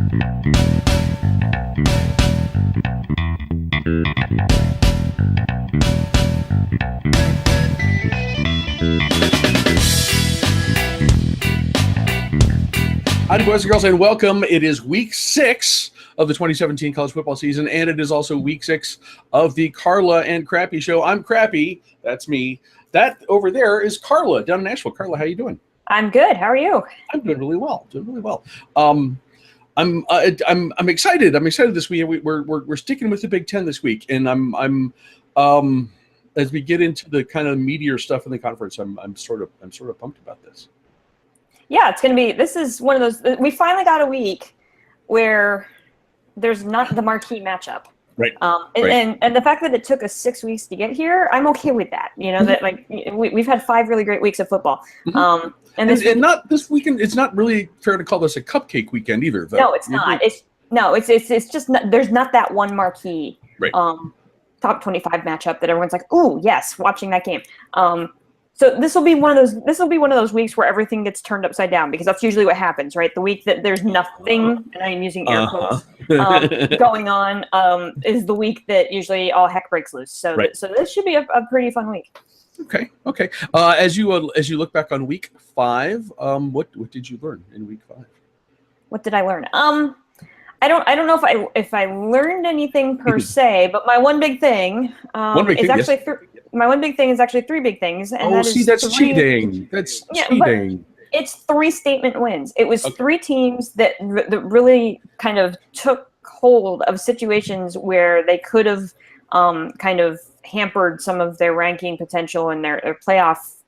Hi, boys and girls, and welcome. It is week 6 of the 2017 college football season, and it is also week 6 of the Carla and Crappy Show. I'm Crappy. That's me. That over there is Carla down in Nashville. Carla, how you doing? I'm good. How are you? I'm doing really well. I'm excited. I'm excited this week. We're sticking with the Big Ten this week, and I'm as we get into the kind of meatier stuff in the conference, I'm sort of pumped about this. Yeah, it's going to be, this is one of those, we finally got a week where there's not the marquee matchup. Right. And the fact that it took us 6 weeks to get here, I'm okay with that. You know, that like we've had 5 really great weeks of football. And not this weekend, it's not really fair to call this a cupcake weekend either. No, it's not. It's just not, there's not that one marquee top 25 matchup that everyone's like, ooh, yes, watching that game. So this will be one of those weeks where everything gets turned upside down, because that's usually what happens, right? The week that there's nothing, and I'm using air quotes, going on, is the week that usually all heck breaks loose. So so this should be a pretty fun week. Okay. As you look back on week 5, what did you learn in week 5? What did I learn? I don't know if I learned anything per se, but my one big thing is actually my one big thing is actually 3 big things. And that's cheating. That's cheating. It's 3 statement wins. It was 3 teams that really kind of took hold of situations where they could have kind of hampered some of their ranking potential and their playoff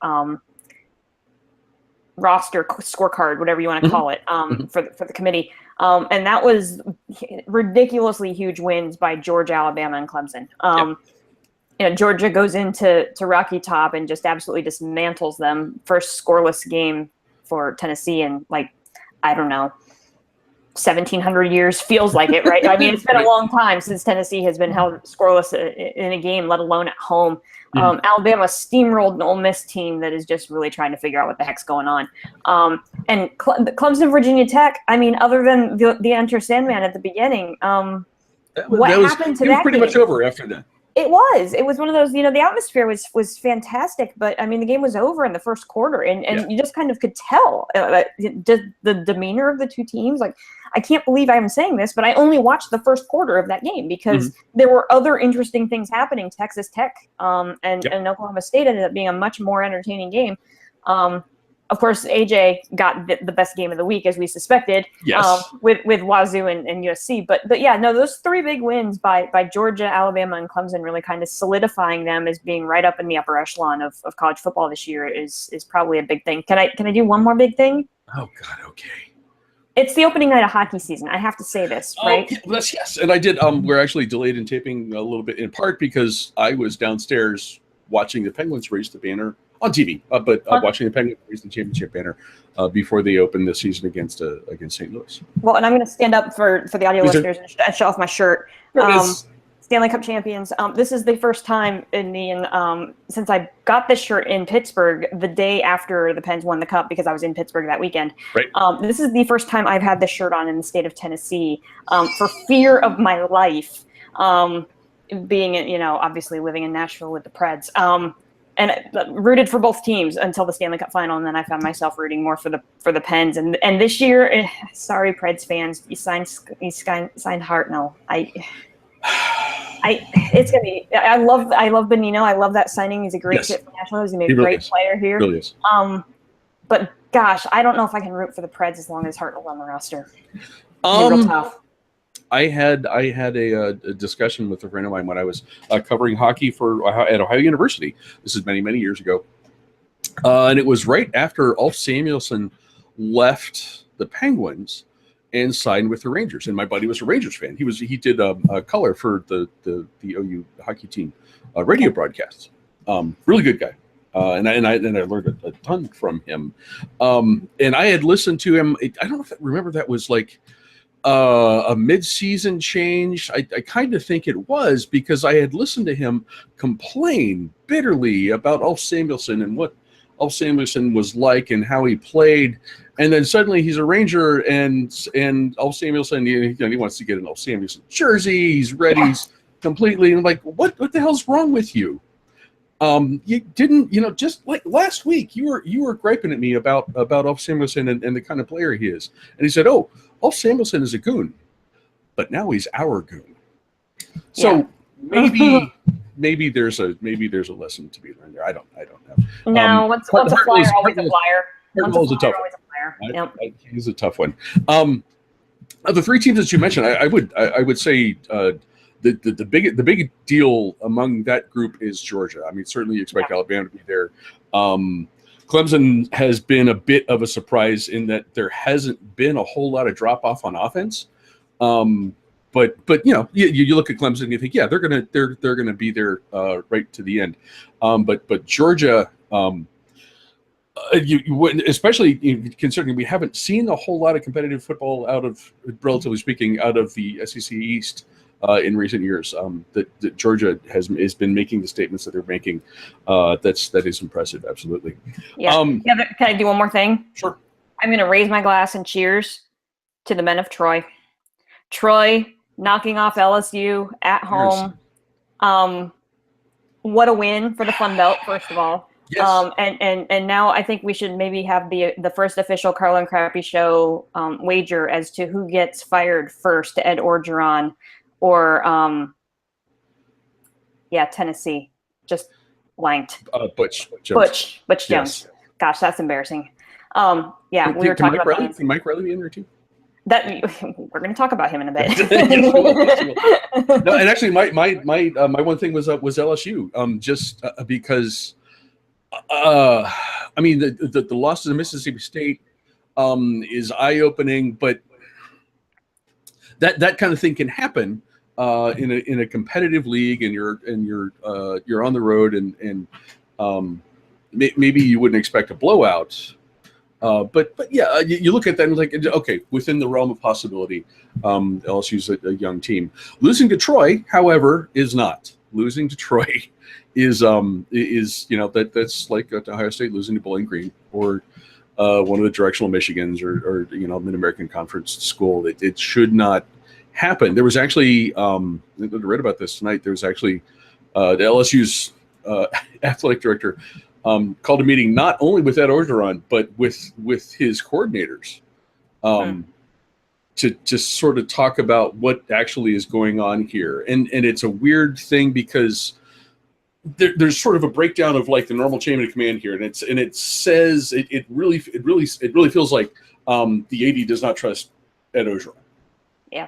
roster scorecard, whatever you want to call it, for the committee. And that was ridiculously huge wins by Georgia, Alabama, and Clemson. You know, Georgia goes into Rocky Top and just absolutely dismantles them. First scoreless game for Tennessee in, like, I don't know, 1,700 years, feels like it, right? I mean, it's been a long time since Tennessee has been held scoreless in a game, let alone at home. Alabama steamrolled an Ole Miss team that is just really trying to figure out what the heck's going on. And Clemson, Virginia Tech, I mean, other than the Enter Sandman at the beginning, what happened to that game? It was pretty much over after that. It was one of those, you know, the atmosphere was fantastic, but I mean, the game was over in the first quarter, and you just kind of could tell the demeanor of the 2 teams. Like, I can't believe I'm saying this, but I only watched the first quarter of that game because there were other interesting things happening. Texas Tech and Oklahoma State ended up being a much more entertaining game. Of course, AJ got the best game of the week, as we suspected, with Wazoo and USC. But yeah, no, those 3 big wins by Georgia, Alabama, and Clemson, really kind of solidifying them as being right up in the upper echelon of college football this year is probably a big thing. Can I do one more big thing? Oh God, okay. It's the opening night of hockey season. I have to say this, right? Yes, and I did. We're actually delayed in taping a little bit, in part because I was downstairs watching the Penguins race the banner on TV, but watching the Penguins raise the championship banner before they open this season against St. Louis. Well, and I'm going to stand up for the audio listeners and show off my shirt. Stanley Cup champions. This is the first time since I got this shirt in Pittsburgh the day after the Pens won the Cup, because I was in Pittsburgh that weekend. Right. This is the first time I've had this shirt on in the state of Tennessee for fear of my life, being, you know, obviously living in Nashville with the Preds. And rooted for both teams until the Stanley Cup final, and then I found myself rooting more for the Pens. And this year, sorry, Preds fans, you signed Hartnell. It's gonna be. I love Bonino. I love that signing. He's a great fit for Nationals. He's a great player here. Really is. But gosh, I don't know if I can root for the Preds as long as Hartnell's on the roster. Real tough. I had a discussion with a friend of mine when I was covering hockey at Ohio University. This is many, many years ago. And it was right after Ulf Samuelsson left the Penguins and signed with the Rangers. And my buddy was a Rangers fan. He did a color for the OU hockey team radio broadcasts. Really good guy. And I learned a ton from him. And I had listened to him. I don't know if I remember that was like a mid-season change. I kind of think it was, because I had listened to him complain bitterly about Ulf Samuelsson and what Ulf Samuelsson was like and how he played, and then suddenly he's a Ranger, and Ulf Samuelsson, he wants to get an Ulf Samuelsson jersey. He's ready, he's completely. And I'm like, what the hell's wrong with you? You didn't, just like last week, you were griping at me about Ulf Samuelsson and the kind of player he is, and he said, "Oh, Ulf Samuelsson is a goon, but now he's our goon." So maybe there's a lesson to be learned there. I don't know. No, once a flyer, always a flyer. Hartwell's a tough one. He's a tough one. Of the three teams that you mentioned, I would say the big deal among that group is Georgia. I mean, certainly you expect Alabama to be there. Clemson has been a bit of a surprise in that there hasn't been a whole lot of drop off on offense. But you look at Clemson and you think, yeah, they're gonna be there right to the end. But Georgia, you wouldn't, especially considering we haven't seen a whole lot of competitive football relatively speaking, out of the SEC East in recent years. That Georgia has been making the statements that they're making. That is impressive, absolutely. Yeah. Can I do one more thing? Sure. I'm going to raise my glass and cheers to the men of Troy. Troy knocking off LSU at home. What a win for the Fun Belt, first of all. Yes. And now I think we should maybe have the first official Carla and Crappy show wager as to who gets fired first, Ed Orgeron or Tennessee. Just blanked. Butch Jones. Butch Jones. Yes. Gosh, that's embarrassing. We were talking about Can Mike Riley be in there too? That we're going to talk about him in a bit. No, and actually, my one thing was LSU, just because. I mean, the loss to Mississippi State is eye-opening, but that kind of thing can happen in a competitive league, and you're on the road, and maybe you wouldn't expect a blowout. But yeah, you look at that and like, okay, within the realm of possibility, LSU's a young team. Losing to Troy, however, is not. Losing to Troy is that's like Ohio State losing to Bowling Green or one of the directional Michigans or Mid-American Conference school. It should not happen. There was actually I read about this tonight. There was actually the LSU's athletic director called a meeting not only with Ed Orgeron but with his coordinators to sort of talk about what actually is going on here. And it's a weird thing because there's sort of a breakdown of like the normal chain of command here, and it says it really feels like the AD does not trust Ed Orgeron. Yeah.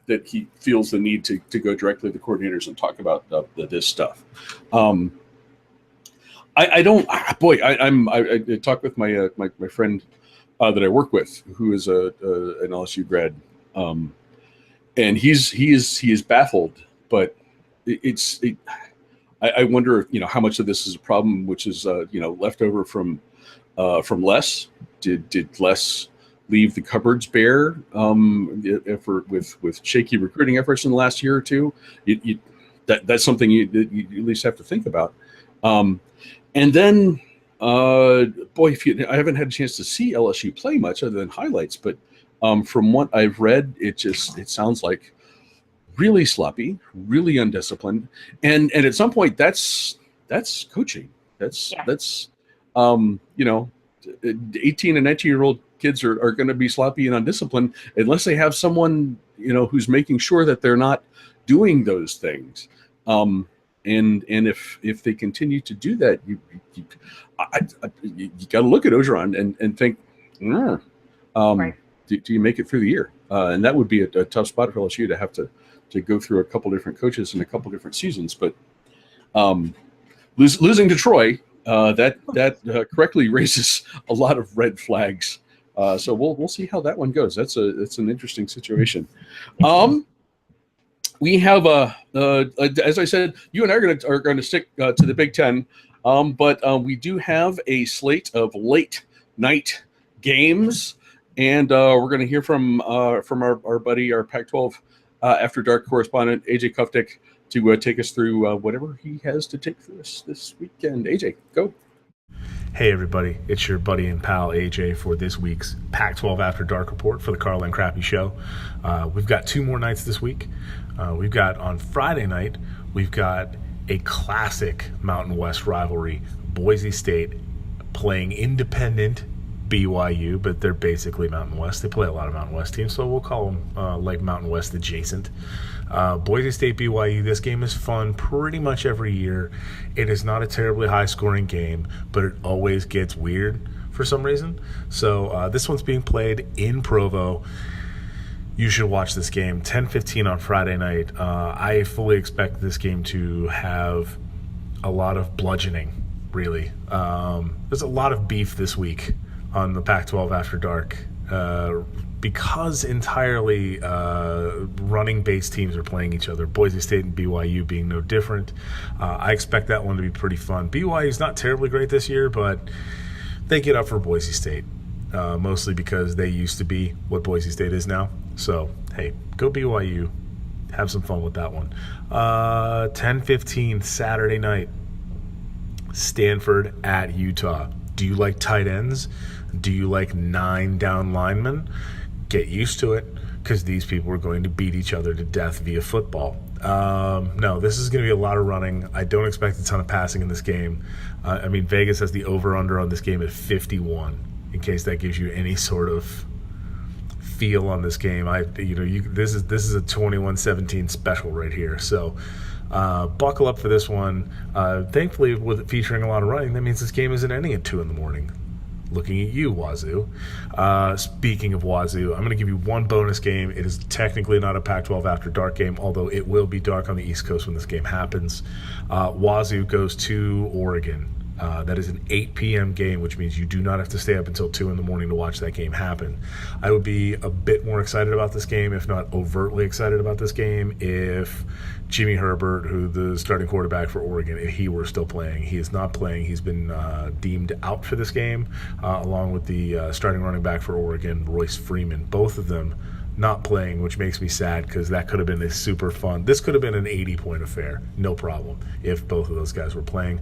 That he feels the need to go directly to the coordinators and talk about this stuff. I talked with my friend that I work with, who is an LSU grad, and he is baffled. But I wonder, how much of this is a problem, which is left over from Les. Did Les leave the cupboards bare with shaky recruiting efforts in the last year or two? That's something you at least have to think about. And then, I haven't had a chance to see LSU play much other than highlights, but from what I've read, it sounds like really sloppy, really undisciplined, and at some point that's coaching. That's 18 and 19-year-old kids are going to be sloppy and undisciplined unless they have someone who's making sure that they're not doing those things. And if they continue to do that, you got to look at Orgeron and think, right. Do you make it through the year? And that would be a tough spot for LSU to have to go through a couple different coaches in a couple different seasons. But losing to Troy, that correctly raises a lot of red flags. So we'll see how that one goes. That's an interesting situation. We have as I said, you and I are going to stick to the Big Ten, but we do have a slate of late night games, and we're going to hear from our buddy, our Pac-12 After Dark correspondent AJ Kuftik to take us through whatever he has to take for us this weekend. AJ, go. Hey everybody, it's your buddy and pal AJ for this week's Pac-12 After Dark report for the Carla and Crappy Show. We've got 2 more nights this week. We've got on Friday night, we've got a classic Mountain West rivalry, Boise State playing independent BYU, but they're basically Mountain West. They play a lot of Mountain West teams, so we'll call them like Mountain West adjacent. Boise State BYU, this game is fun pretty much every year. It is not a terribly high-scoring game, but it always gets weird for some reason. So this one's being played in Provo. You should watch this game, 10:15 on Friday night. I fully expect this game to have a lot of bludgeoning, really. There's a lot of beef this week on the Pac-12 After Dark because entirely running-based teams are playing each other, Boise State and BYU being no different. I expect that one to be pretty fun. BYU's not terribly great this year, but they get up for Boise State, mostly because they used to be what Boise State is now. So, hey, go BYU. Have some fun with that one. 10:15 Saturday night, Stanford at Utah. Do you like tight ends? Do you like 9 down linemen? Get used to it, because these people are going to beat each other to death via football. No, this is going to be a lot of running. I don't expect a ton of passing in this game. Vegas has the over-under on this game at 51, in case that gives you any sort of feel on this game. This is a 21-17 special right here. So buckle up for this one. Thankfully, with it featuring a lot of running, that means this game isn't ending at 2 in the morning. Looking at you, Wazoo. Speaking of Wazoo, I'm going to give you one bonus game. It is technically not a Pac-12 After Dark game, although it will be dark on the East Coast when this game happens. Wazoo goes to Oregon. That is an 8 p.m. game, which means you do not have to stay up until 2 in the morning to watch that game happen. I would be a bit more excited about this game, if not overtly excited about this game, if Jimmy Herbert, who the starting quarterback for Oregon, if he were still playing. He is not playing. He's been deemed out for this game, along with the starting running back for Oregon, Royce Freeman. Both of them not playing, which makes me sad, because that could have been a super fun. This could have been an 80-point affair, no problem, if both of those guys were playing.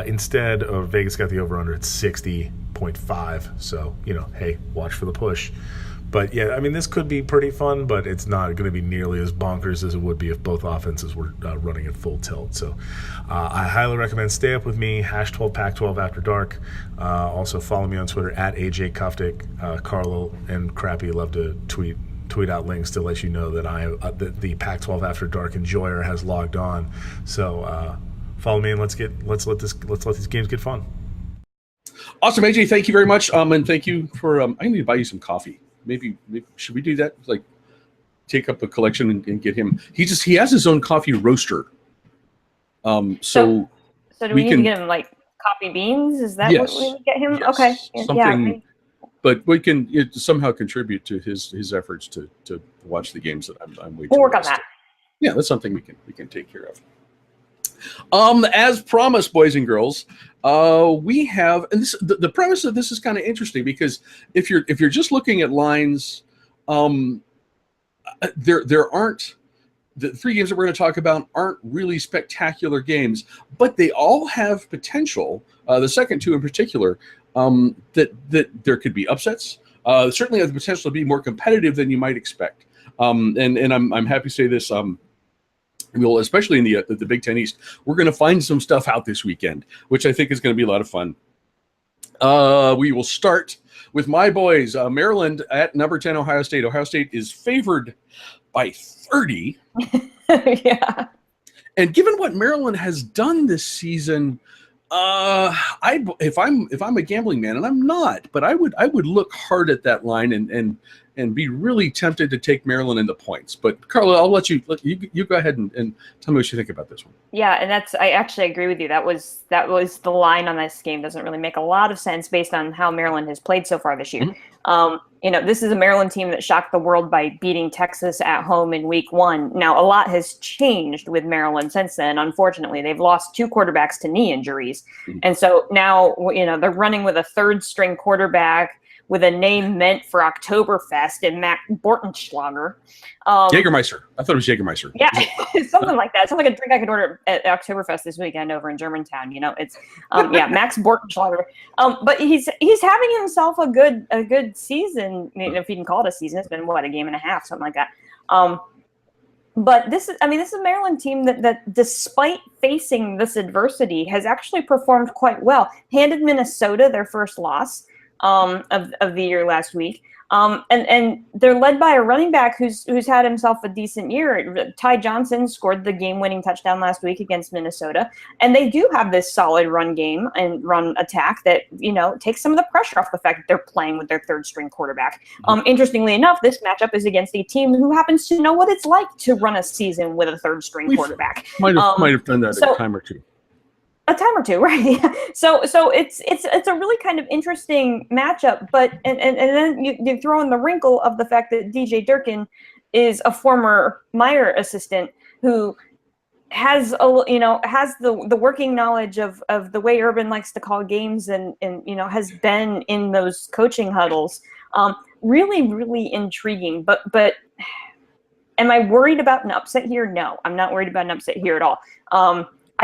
Instead, Vegas got the over-under at 60.5. So, hey, watch for the push. But, yeah, this could be pretty fun, but it's not going to be nearly as bonkers as it would be if both offenses were running at full tilt. So I highly recommend stay up with me, #12 Pac-12 After Dark. Also follow me on Twitter, @AJ Kuftik. Carla and Crappy love to tweet out links to let you know that the Pac-12 After Dark enjoyer has logged on. So follow me and let's let these games get fun. Awesome, AJ. Thank you very much. And thank you for. I need to buy you some coffee. Maybe should we do that? Like, take up a collection and get him. He has his own coffee roaster. So do we need to get him like coffee beans? Is that what we would get him? Yes, okay. Something. But we can somehow contribute to his efforts to watch the games that I'm waiting. We'll work on that. Yeah, that's something we can take care of. As promised, boys and girls, we have, and the premise of this is kind of interesting, because if you're just looking at lines, there aren't, the 3 games that we're going to talk about aren't really spectacular games, but they all have potential. The second 2 in particular, that there could be upsets. Certainly have the potential to be more competitive than you might expect. And I'm happy to say this. We'll, especially in the Big Ten East, we're going to find some stuff out this weekend, which I think is going to be a lot of fun. We will start with my boys, Maryland at number 10, Ohio State. Ohio State is favored by 30. Yeah. And given what Maryland has done this season, if I'm a gambling man, and I'm not, but I would look hard at that line and be really tempted to take Maryland in the points. But Carla, I'll let you go ahead and tell me what you think about this one. Yeah, and I actually agree with you. That was the line on this game. Doesn't really make a lot of sense based on how Maryland has played so far this year. Mm-hmm. This is a Maryland team that shocked the world by beating Texas at home in week 1. Now, a lot has changed with Maryland since then. Unfortunately, they've lost 2 quarterbacks to knee injuries. Mm-hmm. And so now, they're running with a 3rd string quarterback with a name meant for Oktoberfest and Max Bortenschlager. Jagermeister. I thought it was Jagermeister. Yeah, something like that. It sounds like a drink I could order at Oktoberfest this weekend over in Germantown. You know, it's Max Bortenschlager. But he's having himself a good season. I mean, if you can call it a season, it's been a game and a half, something like that. But this is a Maryland team that despite facing this adversity has actually performed quite well. Handed Minnesota their first loss of the year last week. And they're led by a running back who's had himself a decent year. Ty Johnson scored the game-winning touchdown last week against Minnesota, and they do have this solid run game and run attack that takes some of the pressure off the fact that they're playing with their third-string quarterback. Interestingly enough, this matchup is against a team who happens to know what it's like to run a season with a third-string quarterback. Might have done that a time or two. A time or two, right? So it's a really kind of interesting matchup, but and then you throw in the wrinkle of the fact that DJ Durkin is a former Meyer assistant who has the working knowledge of the way Urban likes to call games and has been in those coaching huddles. Really, really intriguing. But am I worried about an upset here? No, I'm not worried about an upset here at all.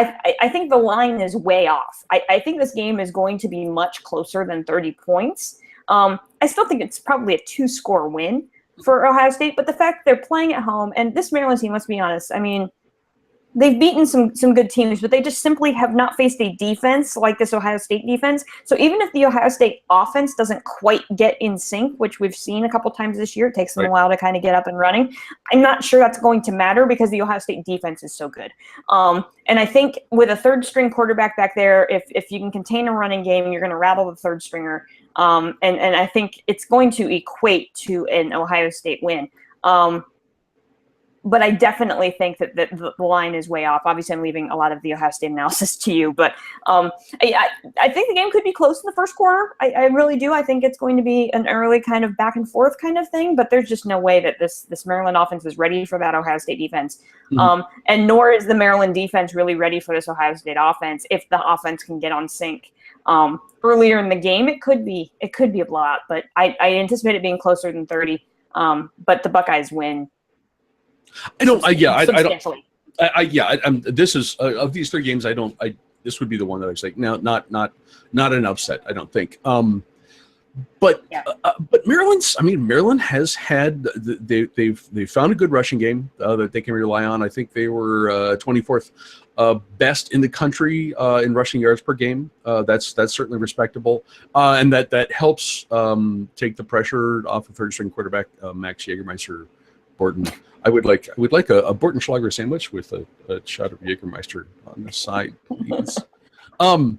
I think the line is way off. I think this game is going to be much closer than 30 points. I still think it's probably a 2-score win for Ohio State, but the fact they're playing at home, and this Maryland team, let's be honest, I mean, they've beaten some good teams, but they just simply have not faced a defense like this Ohio State defense. So even if the Ohio State offense doesn't quite get in sync, which we've seen a couple times this year, it takes them a while to kind of get up and running. I'm not sure that's going to matter because the Ohio State defense is so good. And I think with a third-string quarterback back there, if you can contain a running game, you're going to rattle the third stringer. And I think it's going to equate to an Ohio State win. But I definitely think that the line is way off. Obviously, I'm leaving a lot of the Ohio State analysis to you, but I think the game could be close in the first quarter. I really do. I think it's going to be an early kind of back and forth kind of thing, but there's just no way that this Maryland offense is ready for that Ohio State defense. And nor is the Maryland defense really ready for this Ohio State offense if the offense can get on sync. Earlier in the game, it could be a blowout, but I anticipate it being closer than 30. But the Buckeyes win. This is of these three games. This would be the one that I say no, not an upset. I don't think. But Maryland has had they've found a good rushing game that they can rely on. I think they were 24th best in the country in rushing yards per game. That's certainly respectable, and that helps take the pressure off of third-string quarterback Max Jagermeister. Borton. I would like a Bortenschlager sandwich with a shot of Jagermeister on the side, please. The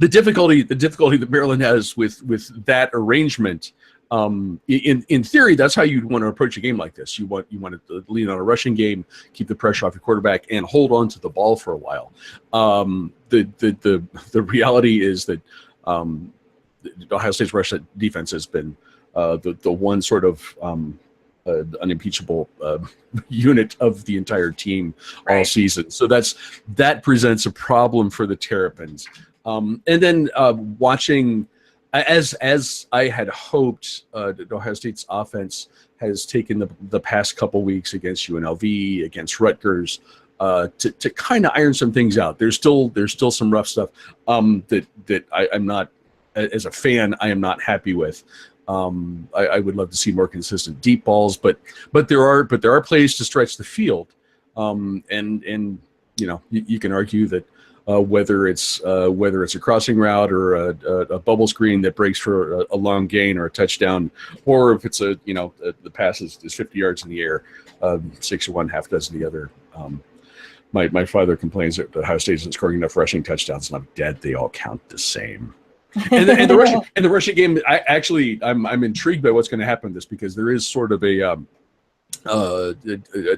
difficulty that Maryland has with that arrangement, in theory, that's how you'd want to approach a game like this. You want to lean on a rushing game, keep the pressure off your quarterback, and hold on to the ball for a while. The reality is that Ohio State's rush defense has been the one sort of unimpeachable unit of the entire team all season. So that presents a problem for the Terrapins. And then watching, as I had hoped, Ohio State's offense has taken the past couple weeks against UNLV, against Rutgers, to kind of iron some things out. There's still some rough stuff that I'm not, as a fan, I am not happy with. I would love to see more consistent deep balls, but there are plays to stretch the field, and you can argue that whether it's a crossing route or a bubble screen that breaks for a long gain or a touchdown, or if it's the pass is 50 yards in the air, 6 or one, half dozen the other. My father complains that Ohio State isn't scoring enough rushing touchdowns, and I'm dead. They all count the same. And the rushing game, I'm intrigued by what's going to happen with this, because there is sort of a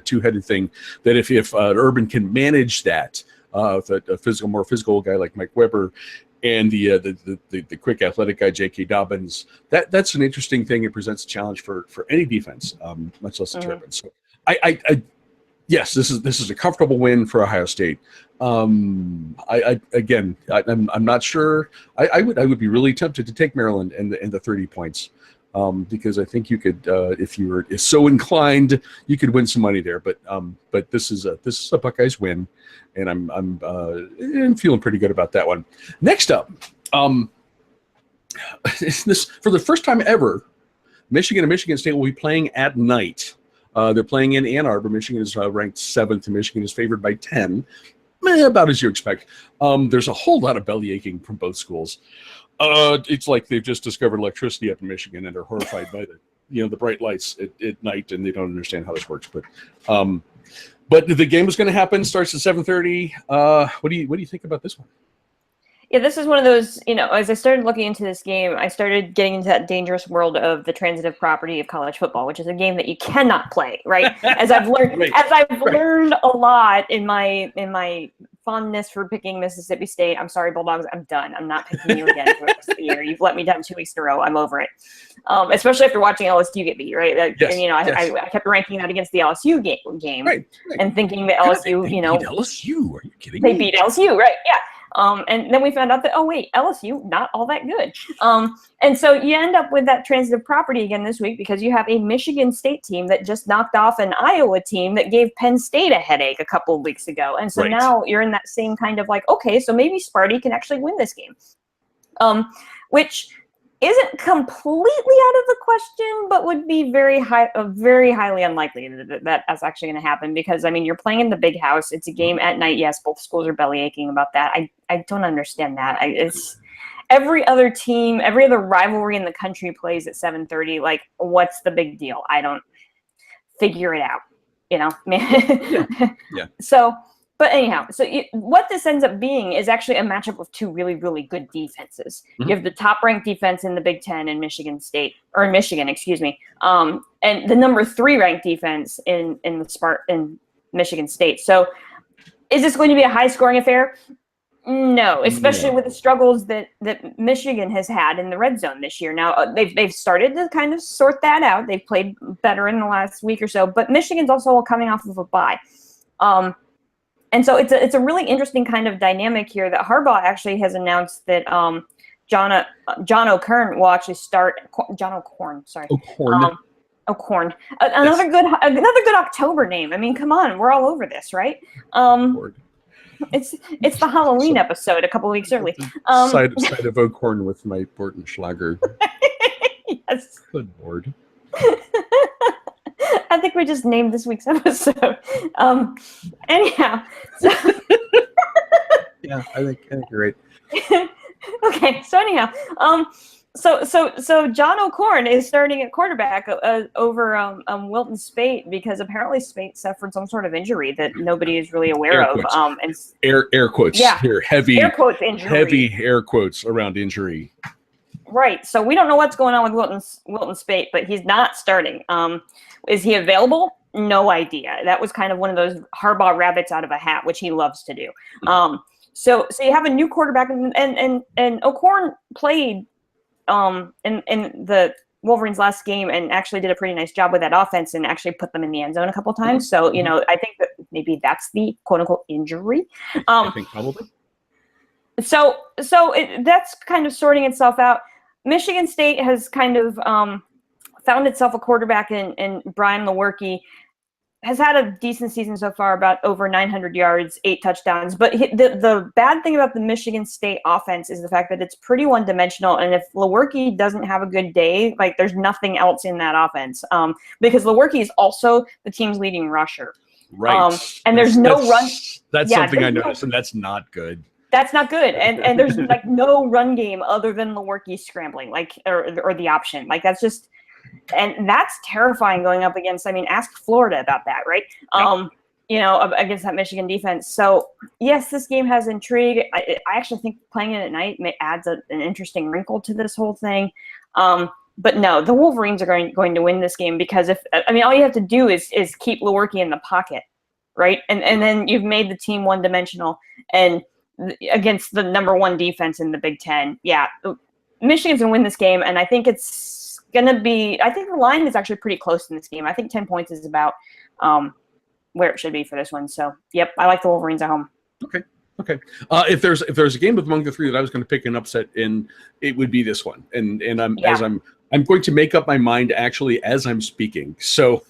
two-headed thing that if Urban can manage that, a more physical guy like Mike Weber and the quick athletic guy J.K. Dobbins, that's an interesting thing. It presents a challenge for any defense, much less the Terrapins. So yes, this is a comfortable win for Ohio State. I'm not sure. I would be really tempted to take Maryland and the 30 points. Because I think you could, if you were so inclined, you could win some money there. But this is a Buckeyes win, and I'm feeling pretty good about that one. Next up, this for the first time ever, Michigan and Michigan State will be playing at night. They're playing in Ann Arbor. Michigan is ranked 7th, and Michigan is favored by 10. About as you expect. There's a whole lot of belly aching from both schools. It's like they've just discovered electricity up in Michigan and are horrified by the bright lights at night, and they don't understand how this works. But the game is going to happen. Starts at 7:30. What do you think about this one? Yeah, this is one of those, as I started looking into this game, I started getting into that dangerous world of the transitive property of college football, which is a game that you cannot play, right? As I've learned, learned a lot in my fondness for picking Mississippi State. I'm sorry, Bulldogs, I'm done. I'm not picking you again for the rest of the year. You've let me down 2 weeks in a row. I'm over it. Especially after watching LSU get beat, right? Yes, I kept ranking that against the LSU game, right. And thinking that LSU, they beat LSU. Are you kidding me? They beat LSU, right? Yeah. And then we found out that, oh, wait, LSU, not all that good. And so you end up with that transitive property again this week because you have a Michigan State team that just knocked off an Iowa team that gave Penn State a headache a couple of weeks ago. And so now you're in that same kind of like, okay, so maybe Sparty can actually win this game, which isn't completely out of the question, but would be very highly unlikely that that's actually going to happen because, you're playing in the big house. It's a game at night. Yes, both schools are belly aching about that. I don't understand that. It's every other team, every other rivalry in the country plays at 7:30. Like, what's the big deal? I don't figure it out, Yeah. So, but anyhow, what this ends up being is actually a matchup of two really, really good defenses. Mm-hmm. You have the top-ranked defense in the Big Ten in Michigan, excuse me, and the number 3 ranked defense in Michigan State. So, is this going to be a high-scoring affair? No, especially with the struggles that Michigan has had in the red zone this year. Now they've started to kind of sort that out. They've played better in the last week or so, but Michigan's also coming off of a bye. And so it's a really interesting kind of dynamic here that Harbaugh actually has announced that John O'Korn will actually start. John O'Korn, sorry. O'Korn. Another good October name. Come on, we're all over this, right? It's the Halloween episode a couple weeks early. Side of O'Korn with my Bortenschlager. Yes. Good Lord. I think we just named this week's episode. Anyhow. So yeah, I think you're right. Okay, so anyhow, so John O'Korn is starting at quarterback over Wilton Spate because apparently Spate suffered some sort of injury that nobody is really aware of. And air quotes. Yeah, here, heavy air quotes injury. Heavy air quotes around injury. Right. So we don't know what's going on with Wilton Spate, but he's not starting. Is he available? No idea. That was kind of one of those Harbaugh rabbits out of a hat, which he loves to do. So you have a new quarterback, and O'Korn played in the Wolverines' last game and actually did a pretty nice job with that offense and actually put them in the end zone a couple times. So I think that maybe that's the quote unquote injury. I think probably. So that's kind of sorting itself out. Michigan State has kind of found itself a quarterback in Brian Lewerke. Has had a decent season so far, about over 900 yards, 8 touchdowns. But the bad thing about the Michigan State offense is the fact that it's pretty one-dimensional. And if Lewerke doesn't have a good day, like there's nothing else in that offense. Because Lewerke is also the team's leading rusher. Right. And there's no run. That's something I noticed, and that's not good. That's not good, and there's like no run game other than Lewerke scrambling, or the option. Like that's just, and that's terrifying going up against. Ask Florida about that, right? Against that Michigan defense. So yes, this game has intrigue. I actually think playing it at night adds an interesting wrinkle to this whole thing. But no, the Wolverines are going to win this game because all you have to do is keep Lewerke in the pocket, right? And then you've made the team one-dimensional and against the number 1 defense in the Big Ten. Yeah, Michigan's going to win this game, and I think it's going to be – I think the line is actually pretty close in this game. I think 10 points is about where it should be for this one. So, yep, I like the Wolverines at home. Okay. If there's a game among the three that I was going to pick an upset in, it would be this one. And I'm going to make up my mind actually as I'm speaking. So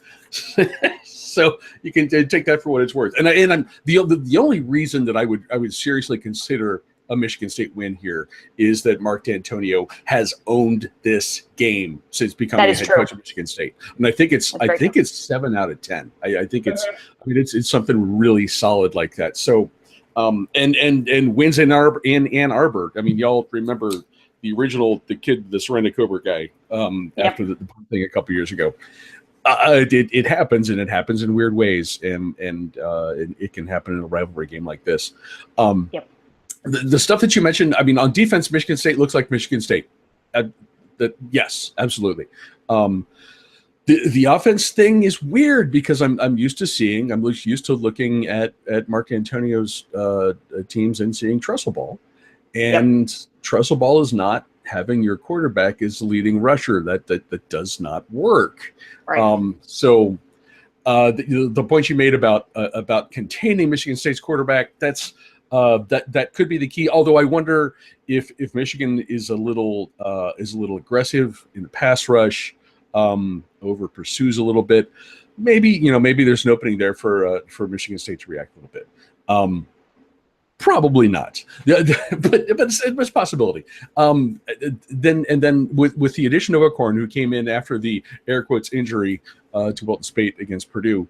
so you can take that for what it's worth. And I'm the only reason that I would seriously consider a Michigan State win here is that Mark D'Antonio has owned this game since becoming the head coach of Michigan State, and I think it's 7 out of 10. I think it's something really solid like that. So, and wins in Ann Arbor. I mean, y'all remember the Serena Cobra guy after the thing a couple years ago. It happens, and it happens in weird ways, and it can happen in a rivalry game like this. The stuff that you mentioned, I mean, on defense, Michigan State looks like Michigan State. Yes, absolutely. The offense thing is weird because I'm used to looking at Mark D'Antonio's teams and seeing Trestle Ball, and Trestle Ball is not having your quarterback as the leading rusher. That does not work. Right. So the point you made about containing Michigan State's quarterback, that could be the key. Although I wonder if Michigan is a little aggressive in the pass rush, over pursues a little bit, maybe there's an opening there for Michigan State to react a little bit. Probably not, but it's a possibility. Then with the addition of O'Korn, who came in after the air quotes injury to Bolton Spate against Purdue.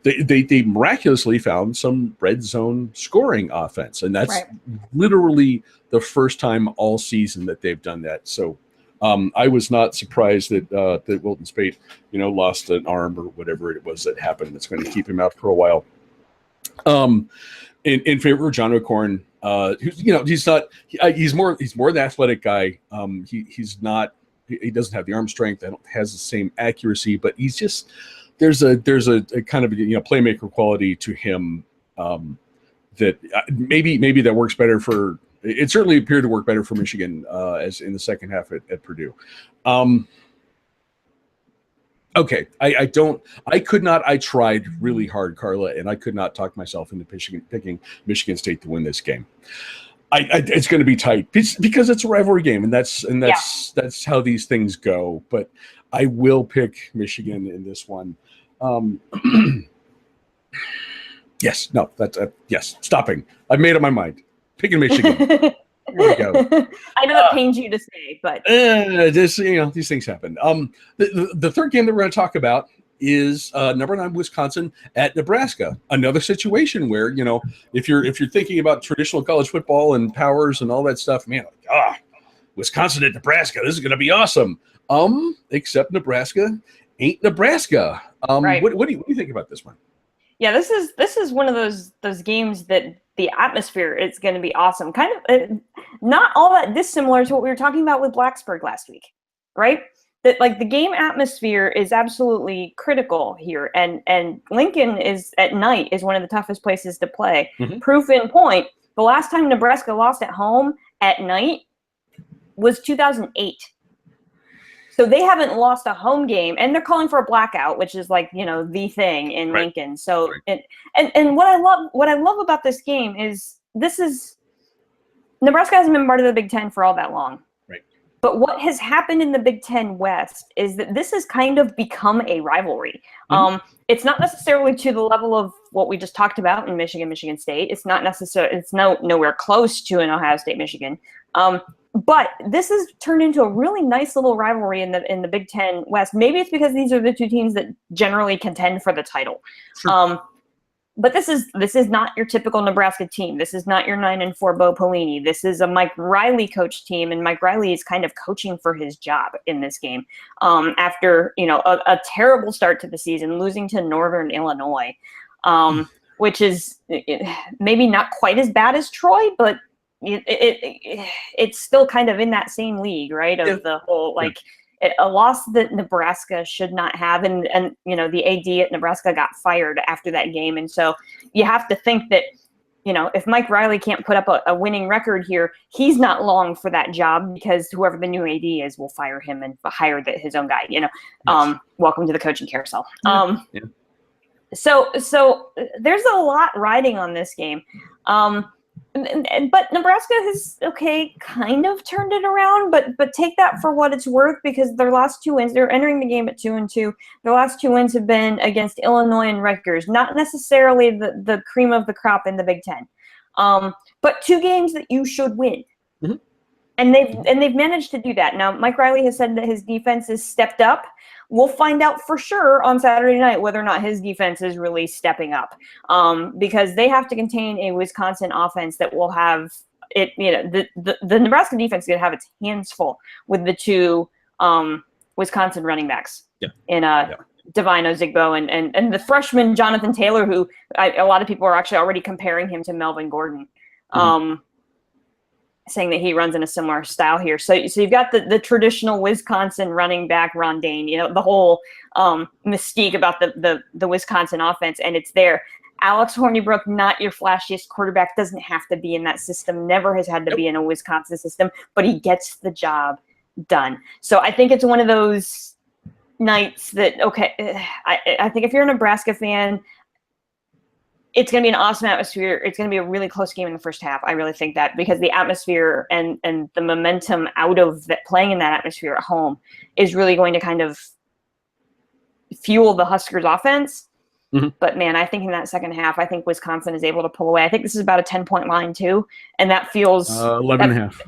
They miraculously found some red zone scoring offense, and that's literally the first time all season that they've done that. So I was not surprised that Wilton Spate, lost an arm or whatever it was that happened. That's going to keep him out for a while. In favor of John O'Korn, he's more the athletic guy. He doesn't have the arm strength. Has the same accuracy, but he's just. There's a kind of playmaker quality to him that maybe that works better for. It certainly appeared to work better for Michigan as in the second half at Purdue. Okay, I tried really hard, Carla, and I could not talk myself into picking Michigan State to win this game. It's going to be tight because it's a rivalry game, and that's how these things go. But I will pick Michigan in this one. Yes. Stopping. I've made up my mind. Picking Michigan. There we go. I know that pains you to say, but these things happen. The third game that we're going to talk about is number 9 Wisconsin at Nebraska. Another situation where if you're thinking about traditional college football and powers and all that stuff, man, Wisconsin at Nebraska, this is going to be awesome. Except Nebraska ain't Nebraska. Right. What do you think about this one? Yeah, this is one of those games that the atmosphere is going to be awesome. Kind of not all that dissimilar to what we were talking about with Blacksburg last week, right? That the game atmosphere is absolutely critical here, and Lincoln is at night is one of the toughest places to play. Mm-hmm. Proof in point: the last time Nebraska lost at home at night was 2008. So they haven't lost a home game, and they're calling for a blackout, which is the thing in Lincoln. So and what I love about this game is Nebraska hasn't been part of the Big Ten for all that long. Right. But what has happened in the Big Ten West is that this has kind of become a rivalry. Mm-hmm. It's not necessarily to the level of what we just talked about in Michigan State. It's not necessarily. It's nowhere close to an Ohio State, Michigan. But this has turned into a really nice little rivalry in the Big Ten West. Maybe it's because these are the two teams that generally contend for the title. Sure. But this is not your typical Nebraska team. This is not your 9-4 Bo Pelini. This is a Mike Riley coach team, and Mike Riley is kind of coaching for his job in this game. After a terrible start to the season, losing to Northern Illinois, which is maybe not quite as bad as Troy, but it's still kind of in that same league, right? Of the whole a loss that Nebraska should not have, and the AD at Nebraska got fired after that game, and so you have to think that if Mike Riley can't put up a winning record here, he's not long for that job because whoever the new AD is will fire him and hire his own guy. Yes. Welcome to the coaching carousel. So there's a lot riding on this game. But Nebraska has kind of turned it around, but take that for what it's worth, because their last 2 wins, they're entering the game at 2-2. Their last 2 wins have been against Illinois and Rutgers, not necessarily the cream of the crop in the Big Ten, but 2 games that you should win. Mm-hmm. And they've managed to do that. Now, Mike Riley has said that his defense has stepped up. We'll find out for sure on Saturday night whether or not his defense is really stepping up, because they have to contain a Wisconsin offense that will have it. The Nebraska defense is going to have its hands full with the 2 Wisconsin running backs in Divine Ozigbo and the freshman Jonathan Taylor, who a lot of people are actually already comparing him to Melvin Gordon. Saying that he runs in a similar style here. So you've got the traditional Wisconsin running back Rondane, the whole mystique about the Wisconsin offense, and it's there. Alex Hornibrook, not your flashiest quarterback, doesn't have to be in that system, never has had to be in a Wisconsin system, but he gets the job done. So I think it's one of those nights that, I think if you're a Nebraska fan, it's going to be an awesome atmosphere. It's going to be a really close game in the first half. I really think that, because the atmosphere and the momentum out of that, playing in that atmosphere at home, is really going to kind of fuel the Huskers offense. Mm-hmm. But man, I think in that second half, I think Wisconsin is able to pull away. I think this is about a 10-point line too. And that feels 11.5.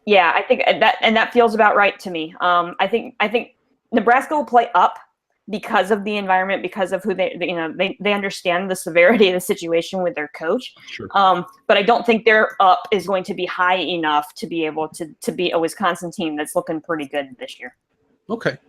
Yeah, I think that feels about right to me. I think Nebraska will play up because of the environment, because of who they understand the severity of the situation with their coach. Sure. But I don't think their up is going to be high enough to be able to beat a Wisconsin team that's looking pretty good this year. Okay.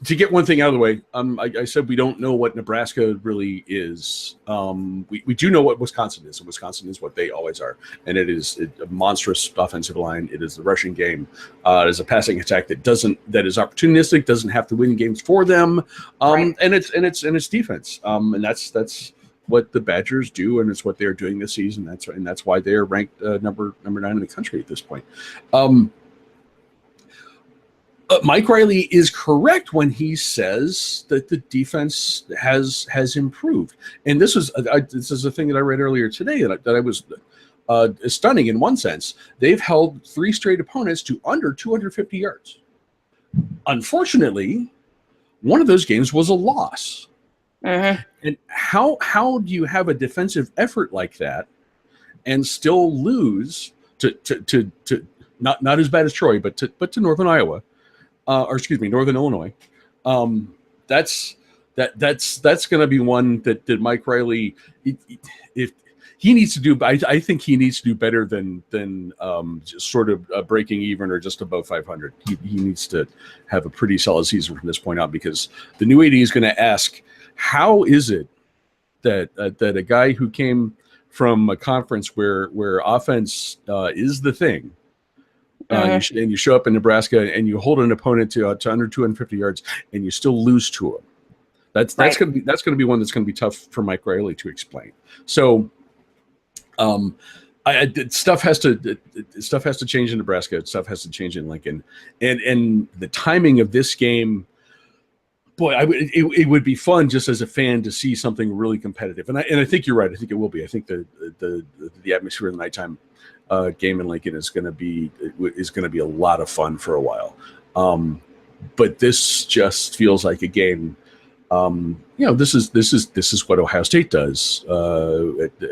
To get one thing out of the way, I said we don't know what Nebraska really is. We do know what Wisconsin is, and Wisconsin is what they always are. And it is a monstrous offensive line. It is the rushing game. It is a passing attack that is opportunistic, doesn't have to win games for them. Right. And it's defense. And that's what the Badgers do, and it's what they're doing this season. That's why they're ranked number 9 in the country at this point. Mike Riley is correct when he says that the defense has improved, and this is a thing that I read earlier today that I was stunning in one sense. They've held 3 straight opponents to under 250 yards. Unfortunately, one of those games was a loss. Mm-hmm. And how do you have a defensive effort like that and still lose to not as bad as Troy, but to Northern Iowa? Northern Illinois. That's going to be one that Mike Riley, if he needs to do. I think he needs to do better than just sort of breaking even or just above 500. He needs to have a pretty solid season from this point out, because the new AD is going to ask, how is it that a guy who came from a conference where offense is the thing. And you show up in Nebraska and you hold an opponent to under 250 yards and you still lose to him. That's going to be one that's going to be tough for Mike Riley to explain. So, stuff has to change in Nebraska. Stuff has to change in Lincoln, and the timing of this game. Boy, it would be fun just as a fan to see something really competitive, and I think you're right. I think it will be. I think the atmosphere in the nighttime game in Lincoln is going to be a lot of fun for a while. But this just feels like a game. This is what Ohio State does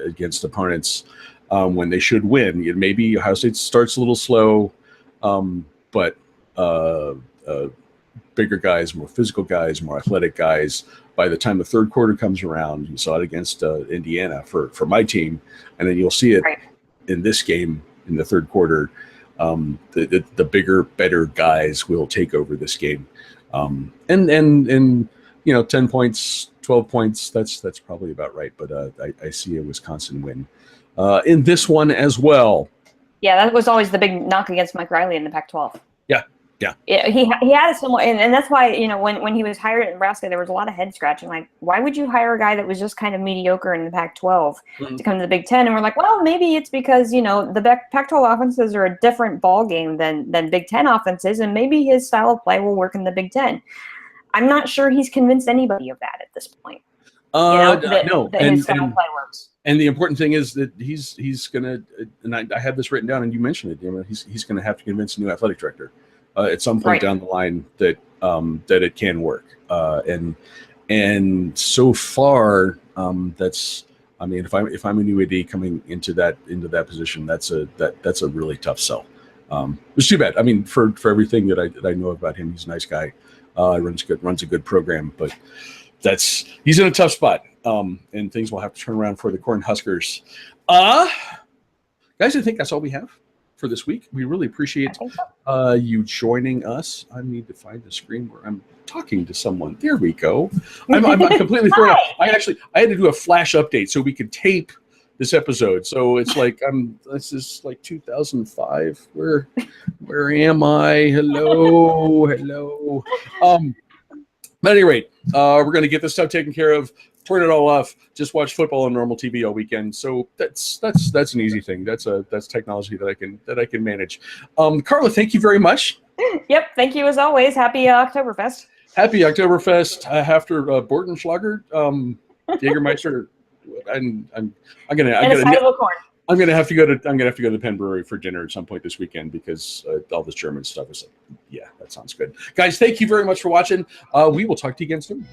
against opponents when they should win. Maybe Ohio State starts a little slow, but bigger guys, more physical guys, more athletic guys. By the time the third quarter comes around, you saw it against Indiana for my team, and then you'll see it in this game in the third quarter. The bigger, better guys will take over this game, and 10 points, 12 points. That's probably about right. But I see a Wisconsin win in this one as well. Yeah, that was always the big knock against Mike Riley in the Pac-12. Yeah, he had a somewhat, and that's why when he was hired at Nebraska, there was a lot of head scratching. Like, why would you hire a guy that was just kind of mediocre in the Pac-12 to come to the Big Ten? And we're like, well, maybe it's because the Pac-12 offenses are a different ball game than Big Ten offenses, and maybe his style of play will work in the Big Ten. I'm not sure he's convinced anybody of that at this point. No, that his style play works. And the important thing is that he's gonna, and I have this written down, and you mentioned it. You know, he's gonna have to convince a new athletic director at some point down the line that it can work. And so far, that's. I mean, if I'm a new AD coming into that position, that's a really tough sell. It's too bad. I mean, for everything that I know about him, he's a nice guy. Runs a good program, but he's in a tough spot. And things will have to turn around for the Cornhuskers. Guys, I think that's all we have for this week. We really appreciate you joining us. I need to find the screen where I'm talking to someone. There we go. I'm completely thrown off. I had to do a flash update so we could tape this episode. So it's like this is like 2005. Where am I? Hello. But at any rate, we're going to get this stuff taken care of. Turn it all off. Just watch football on normal TV all weekend. So that's an easy thing. That's technology that I can manage. Carla, thank you very much. Yep, thank you as always. Happy Oktoberfest. Happy Oktoberfest after Bortenschlager, Jagermeister, and I'm gonna have to go to the Penn Brewery for dinner at some point this weekend because all this German stuff is like, yeah, that sounds good. Guys, thank you very much for watching. We will talk to you again soon.